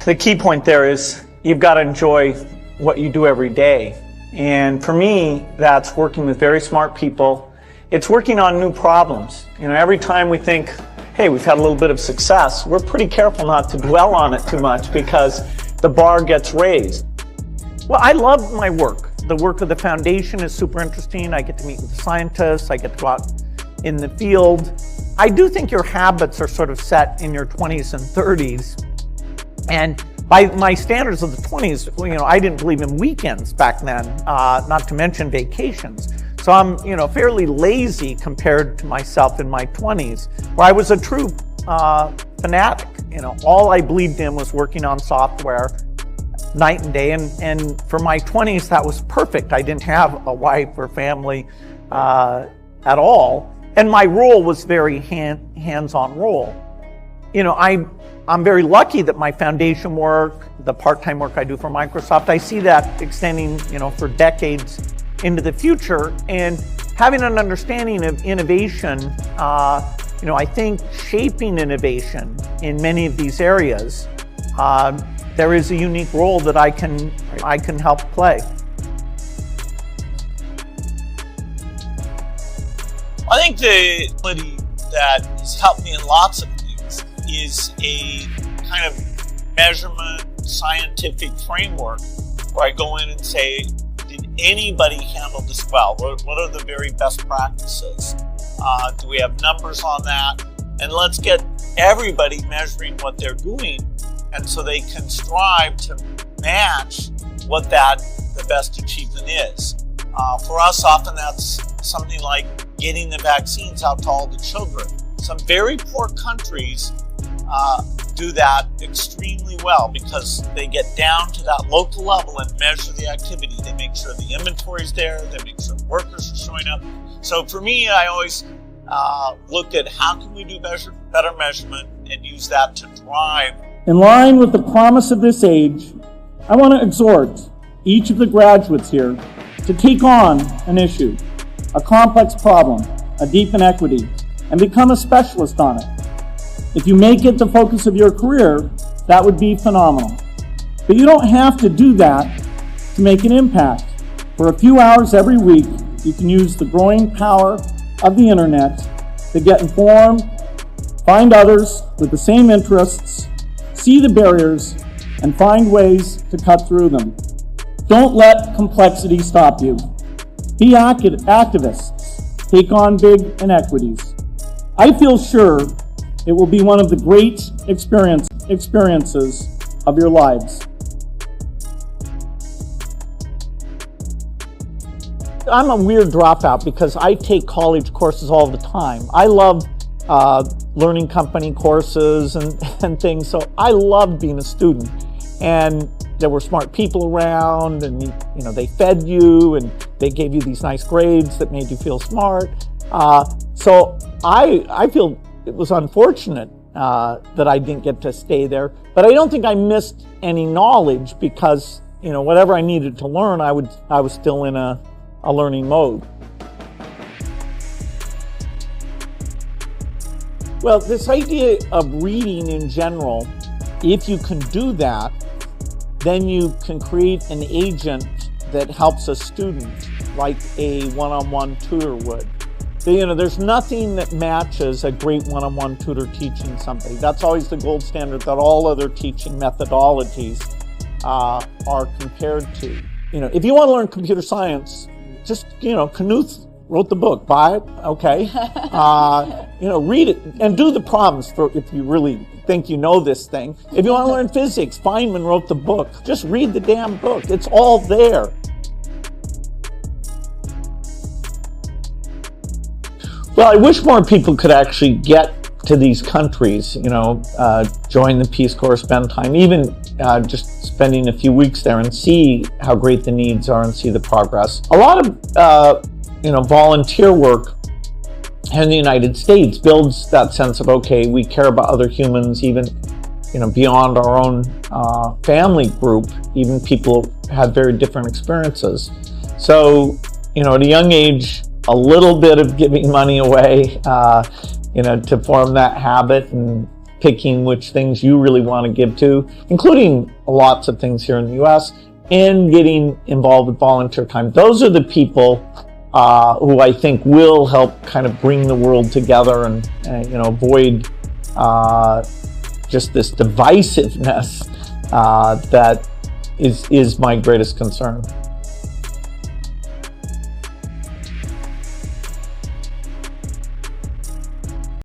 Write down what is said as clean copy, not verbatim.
The key point there is you've got to enjoy what you do every day. And for me, that's working with very smart people. It's working on new problems. Every time we think, hey, we've had a little bit of success, we're pretty careful not to dwell on it too much because the bar gets raised. Well, I love my work. The work of the foundation is super interesting. I get to meet with scientists. I get to go out in the field. I do think your habits are sort of set in your 20s and 30s. And by my standards of the 20s, I didn't believe in weekends back then, not to mention vacations. So I'm, fairly lazy compared to myself in my 20s, where I was a true fanatic. All I believed in was working on software night and day. And for my 20s, that was perfect. I didn't have a wife or family at all. And my role was very hands-on role. I'm very lucky that my foundation work, the part-time work I do for Microsoft, I see that extending, for decades into the future. And having an understanding of innovation, I think shaping innovation in many of these areas, there is a unique role that I can help play. I think the ability that has helped me in lots of things is a kind of measurement scientific framework where I go in and say, did anybody handle this well? What are the very best practices? Do we have numbers on that? And let's get everybody measuring what they're doing, and so they can strive to match what the best achievement is. For us, often that's something like getting the vaccines out to all the children. Some very poor countries do that extremely well because they get down to that local level and measure the activity. They make sure the inventory's there, they make sure the workers are showing up. So for me, I always look at how can we do better measurement and use that to drive. In line with the promise of this age, I want to exhort each of the graduates here to take on an issue, a complex problem, a deep inequity, and become a specialist on it. If you make it the focus of your career, that would be phenomenal. But you don't have to do that to make an impact. For a few hours every week, you can use the growing power of the internet to get informed, find others with the same interests, see the barriers, and find ways to cut through them. Don't let complexity stop you. Be activists. Take on big inequities. I feel sure it will be one of the great experiences of your lives. I'm a weird dropout because I take college courses all the time. I love learning company courses and things, so I loved being a student. And there were smart people around, and they fed you, and they gave you these nice grades that made you feel smart. So I feel it was unfortunate that I didn't get to stay there, but I don't think I missed any knowledge because whatever I needed to learn, I was still in a learning mode. Well, this idea of reading in general, if you can do that, then you can create an agent that helps a student like a one-on-one tutor would. So, there's nothing that matches a great one-on-one tutor teaching somebody. That's always the gold standard that all other teaching methodologies are compared to. If you want to learn computer science, just, Knuth wrote the book, buy it, okay. Read it and do the problems if you really think you know this thing. If you want to learn physics, Feynman wrote the book. Just read the damn book. It's all there. Well, I wish more people could actually get to these countries, join the Peace Corps, spend time, even just spending a few weeks there and see how great the needs are and see the progress. A lot of, volunteer work in the United States builds that sense of, okay, we care about other humans, even, beyond our own family group, even people who have very different experiences. So, at a young age, a little bit of giving money away, to form that habit and picking which things you really want to give to, including lots of things here in the US, and getting involved with volunteer time. Those are the people who I think will help kind of bring the world together and avoid just this divisiveness that is my greatest concern.